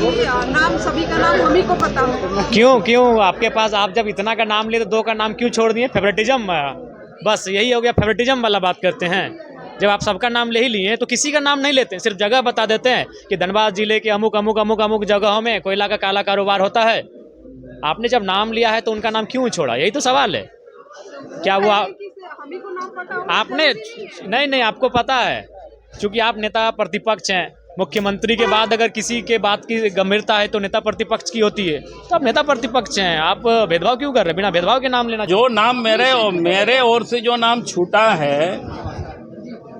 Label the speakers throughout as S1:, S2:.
S1: नाम सभी का नाम हम ही को पता हो।
S2: क्यों आपके पास, आप जब इतना का नाम लिए तो 2 का नाम क्यों छोड़ दिए? फेवरेटिज्म, बस यही हो गया, फेवरेटिज्म वाला बात करते हैं। जब आप सबका नाम ले ही लिए तो किसी का नाम नहीं लेते, सिर्फ जगह बता देते हैं कि धनबाद जिले के अमुक अमुक अमुक अमुक जगहों में कोयला का काला कारोबार होता है। आपने जब नाम लिया है तो उनका नाम क्यों छोड़ा, यही तो सवाल है। क्या वो
S1: हम ही को नाम पता हो?
S2: आपने नहीं आपको पता है, क्योंकि आप नेता प्रतिपक्ष हैं। मुख्यमंत्री के बाद अगर किसी के बात की गंभीरता है तो नेता प्रतिपक्ष की होती है, तो आप नेता प्रतिपक्ष हैं। आप भेदभाव क्यों कर रहे हैं? बिना भेदभाव के नाम लेना।
S3: जो नाम मेरे ओर से जो नाम छूटा है,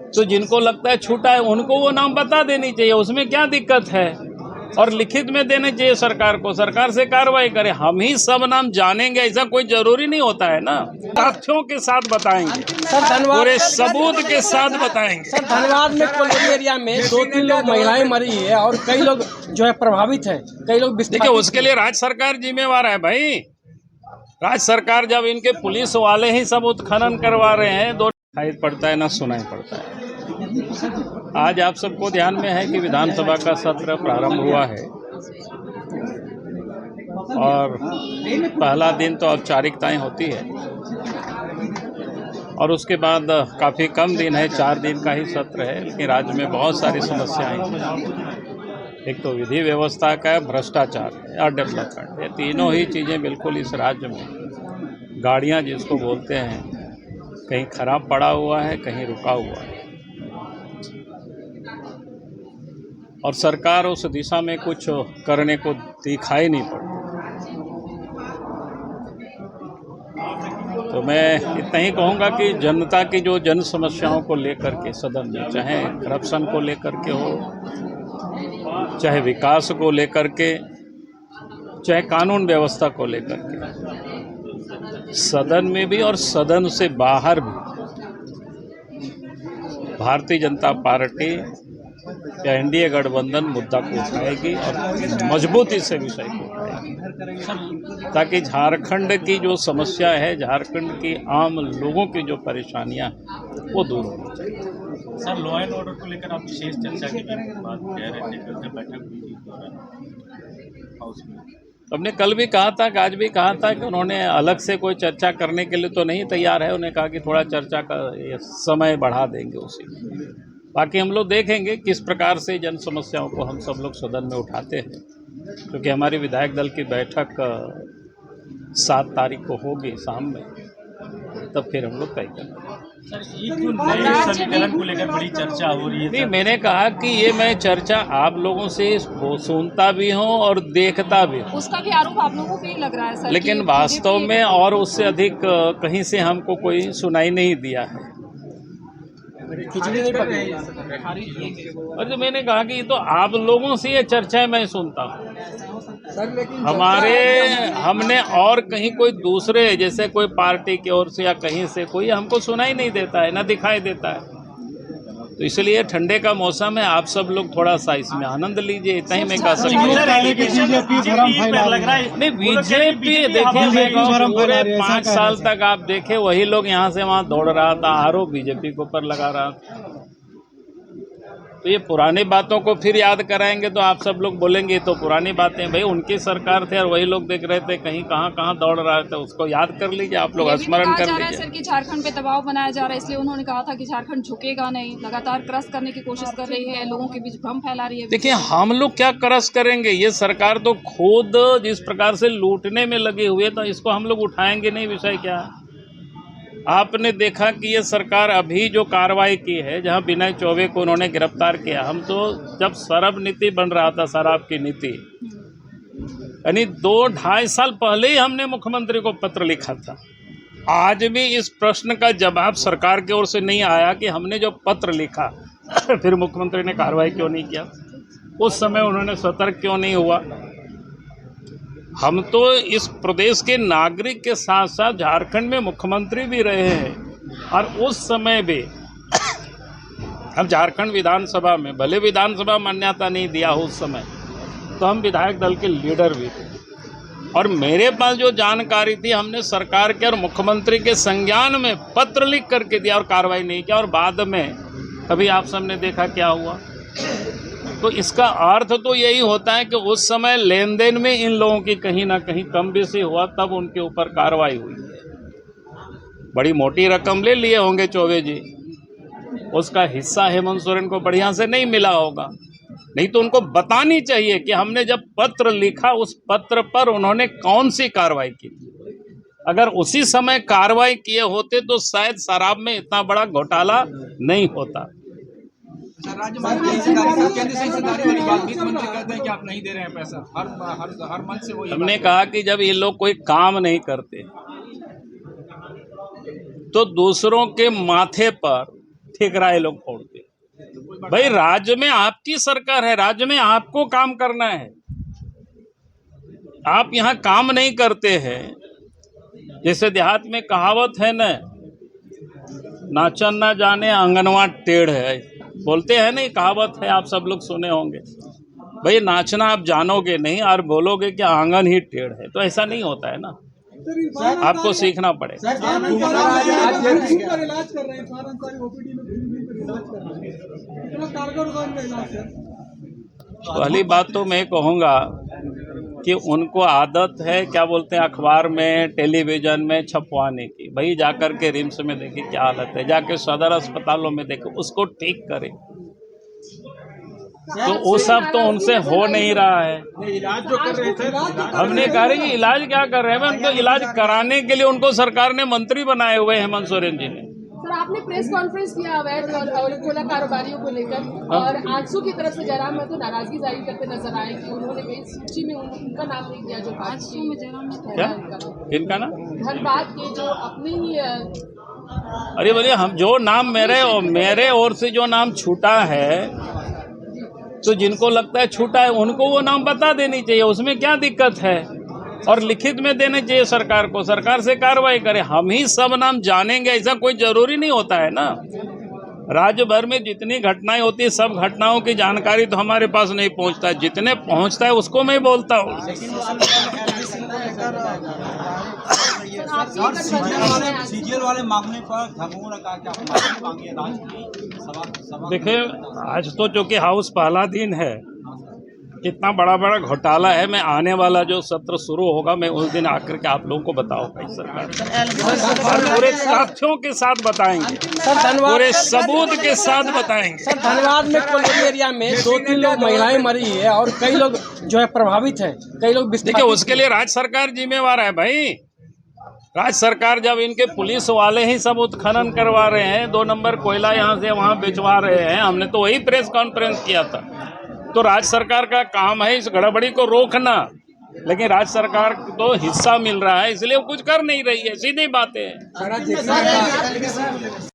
S3: तो जिनको लगता है छूटा है उनको वो नाम बता देनी चाहिए, उसमें क्या दिक्कत है? और लिखित में देने चाहिए सरकार को, सरकार से कार्रवाई करे। हम ही सब नाम जानेंगे ऐसा कोई जरूरी नहीं होता है ना। तथ्यों के साथ बताएंगे
S4: सर, धनबाद
S3: पूरे सबूत के साथ बताएंगे।
S4: सर, धनबाद में कोलेज एरिया में 2-3 लोग महिलाएं मरी है और कई लोग जो है प्रभावित है, कई लोग
S3: देखिए उसके लिए राज्य सरकार जिम्मेवार है भाई। राज्य सरकार जब इनके पुलिस वाले ही सब उत्खनन करवा रहे हैं, दो दिखाई पड़ता है ना सुनाई पड़ता है। आज आप सबको ध्यान में है कि विधानसभा का सत्र प्रारंभ हुआ है और पहला दिन तो औपचारिकताएं होती है और उसके बाद काफ़ी कम दिन है, 4 दिन का ही सत्र है, लेकिन राज्य में बहुत सारी समस्याएं हैं। एक तो विधि व्यवस्था का, भ्रष्टाचार है और डेवलपमेंट, ये तीनों ही चीज़ें बिल्कुल इस राज्य में, गाड़ियां जिसको बोलते हैं, कहीं खराब पड़ा हुआ है, कहीं रुका हुआ है और सरकार उस दिशा में कुछ करने को दिखाई नहीं पड़ता। तो मैं इतना ही कहूँगा कि जनता की जो जन समस्याओं को लेकर के सदन में, चाहे करप्शन को लेकर के हो, चाहे विकास को लेकर के, चाहे कानून व्यवस्था को लेकर के, सदन में भी और सदन से बाहर भी भारतीय जनता पार्टी या एनडीए गठबंधन मुद्दा को उठाएगी और मजबूती से विषय को उठाएगी, ताकि झारखंड की जो समस्या है, झारखंड की आम लोगों की जो परेशानियां हैं, वो दूर होनी चाहिए।
S5: सर, लॉ एंड ऑर्डर को लेकर आप विशेष चर्चा की बात कह रहे थे, कल से बैठक हुई थी हाउस में।
S3: हमने कल भी कहा था कि आज भी कहा था कि उन्होंने अलग से कोई चर्चा करने के लिए तो नहीं तैयार है। उन्हें कहा कि थोड़ा चर्चा का समय बढ़ा देंगे उसी में। बाकी हम लोग देखेंगे किस प्रकार से जन समस्याओं को हम सब लोग सदन में उठाते हैं, क्योंकि हमारी विधायक दल की बैठक 7 तारीख को होगी शाम में, तब फिर हम लोग तय करेंगे।
S5: नए समीकरण को लेकर बड़ी चर्चा हो रही है।
S3: नहीं, मैंने कहा कि ये मैं चर्चा आप लोगों से सुनता भी हूँ और देखता भी हूँ,
S1: उसका भी आरोप आप लोगों पे ही लग रहा है सर,
S3: लेकिन वास्तव में और उससे अधिक कहीं से हमको कोई सुनाई नहीं दिया है। और जो मैंने कहा कि ये तो आप लोगों से ये चर्चाएं मैं सुनता हूँ, हमने और कहीं कोई दूसरे जैसे कोई पार्टी की ओर से या कहीं से कोई हमको सुनाई नहीं देता है, ना दिखाई देता है। तो इसलिए ठंडे का मौसम है, आप सब लोग थोड़ा सा इसमें आनंद लीजिए, इतना ही मैं कह सकता हूँ। नहीं, बीजेपी देखिए, मैं पूरे 5 साल तक आप देखे वही लोग यहाँ से वहाँ दौड़ रहा था, आरोप बीजेपी के ऊपर लगा रहा था। तो ये पुरानी बातों को फिर याद कराएंगे तो आप सब लोग बोलेंगे तो पुरानी बातें, भाई उनकी सरकार थे और वही लोग देख रहे थे कहीं कहाँ दौड़ रहे थे, उसको याद कर लीजिए, आप लोग स्मरण कर लीजिए।
S1: सर कि झारखंड पे दबाव बनाया जा रहा है, इसलिए उन्होंने कहा था कि झारखंड झुकेगा नहीं, लगातार क्रश करने की कोशिश कर रही है, लोगों के बीच भ्रम फैला रही है।
S3: देखिए, हम लोग क्या क्रश करेंगे, ये सरकार तो खुद जिस प्रकार से लूटने में लगे हुए, तो इसको हम लोग उठाएंगे नहीं। विषय क्या है, आपने देखा कि ये सरकार अभी जो कार्रवाई की है, जहां विनय चौबे को उन्होंने गिरफ्तार किया, हम तो जब शराब नीति बन रहा था, शराब की नीति, यानी 2-2.5 साल पहले ही हमने मुख्यमंत्री को पत्र लिखा था। आज भी इस प्रश्न का जवाब सरकार की ओर से नहीं आया कि हमने जो पत्र लिखा फिर मुख्यमंत्री ने कार्रवाई क्यों नहीं किया, उस समय उन्होंने सतर्क क्यों नहीं हुआ। हम तो इस प्रदेश के नागरिक के साथ साथ झारखंड में मुख्यमंत्री भी रहे हैं और उस समय भी हम झारखंड विधानसभा में, भले विधानसभा मान्यता नहीं दिया हो उस समय, तो हम विधायक दल के लीडर भी थे और मेरे पास जो जानकारी थी हमने सरकार के और मुख्यमंत्री के संज्ञान में पत्र लिख करके दिया और कार्रवाई नहीं किया। और बाद में अभी आप सबने देखा क्या हुआ, तो इसका अर्थ तो यही होता है कि उस समय लेन देन में इन लोगों की कहीं ना कहीं कम बेसी हुआ, तब उनके ऊपर कार्रवाई हुई है। बड़ी मोटी रकम ले लिए होंगे चौबे जी, उसका हिस्सा हेमंत सोरेन को बढ़िया से नहीं मिला होगा। नहीं तो उनको बतानी चाहिए कि हमने जब पत्र लिखा उस पत्र पर उन्होंने कौन सी कार्रवाई की थी। अगर उसी समय कार्रवाई किए होते तो शायद शराब में इतना बड़ा घोटाला नहीं होता।
S6: राज्य मंत्री केंद्र से हिस्सेदारी वाली बात वित्त मंत्री कहते हैं कि आप नहीं दे रहे हैं पैसा, हर मंच से वो
S3: हमने कहा कि जब ये लोग कोई काम नहीं करते तो दूसरों के माथे पर ठिकराए लोग फोड़ते। भाई राज्य में आपकी सरकार है, राज्य में आपको काम करना है, आप यहाँ काम नहीं करते हैं। जैसे देहात में कहावत है न, नाचन ना जाने आंगनवा टेढ़ है, बोलते हैं नहीं, कहावत है, आप सब लोग सुने होंगे। भाई नाचना आप जानोगे नहीं और बोलोगे कि आंगन ही टेढ़ है, तो ऐसा नहीं होता है ना, आपको सीखना पड़ेगा। पहली बात तो मैं कहूँगा कि उनको आदत है, क्या बोलते हैं, अखबार में टेलीविज़न में छपवाने की। भाई जाकर के रिम्स में देखिए क्या हालत है, जाके सदर अस्पतालों में देखो, उसको ठीक करें। तो वो सब तो उनसे हो नहीं रहा है।
S6: इलाज जो कर रहे थे,
S3: हमने कहा कि इलाज क्या कर रहे हैं, उनको इलाज कराने के लिए उनको सरकार ने मंत्री बनाए हुए हैं हेमंत सोरेन जी ने।
S7: सर आपने प्रेस कॉन्फ्रेंस किया अवैध और खुला कारोबारियों को लेकर, और आजसू की तरफ से जयराम महतो नाराजगी जाहिर करते नजर आए कि उन्होंने कई सूची में उनका नाम नहीं दिया। जो
S1: आजसू में जयराम
S3: क्या इनका ना
S7: धनबाद के जो अपने ही
S3: अरे बोलिए, हम जो नाम मेरे ओर से जो नाम छूटा है, तो जिनको लगता है छूटा है उनको वो नाम बता देनी चाहिए, उसमें क्या दिक्कत है। और लिखित में देने चाहिए सरकार को, सरकार से कार्रवाई करे। हम ही सब नाम जानेंगे ऐसा कोई जरूरी नहीं होता है ना। राज्य भर में जितनी घटनाएं होती है, सब घटनाओं की जानकारी तो हमारे पास नहीं पहुंचता है, जितने पहुंचता है उसको मैं बोलता हूँ।
S6: सीजीएल वाले मामले पर धर्मों का क्या मांगे राज्य की?
S3: देखिए, आज तो चूंकि हाउस पहला दिन है, कितना बड़ा बड़ा घोटाला है, मैं आने वाला जो सत्र शुरू होगा मैं उस दिन आकर के आप लोगों को बताऊंगा। इस सरकार पूरे तथ्यों के साथ बताएंगे, पूरे सबूत के साथ बताएंगे।
S4: सर धनबाद में कोलेरी एरिया में 2-3 लोग महिलाएं मरी है और कई लोग जो है प्रभावित है, कई लोग
S3: देखिए उसके लिए राज्य सरकार जिम्मेवार है। भाई राज्य सरकार जब इनके पुलिस वाले ही सब उत्खनन करवा रहे हैं, 2 नंबर कोयला यहाँ से वहाँ बेचवा रहे हैं, हमने तो वही प्रेस कॉन्फ्रेंस किया था। तो राज्य सरकार का काम है इस गड़बड़ी को रोकना, लेकिन राज्य सरकार को तो हिस्सा मिल रहा है इसलिए वो कुछ कर नहीं रही है, सीधी बातें हैं।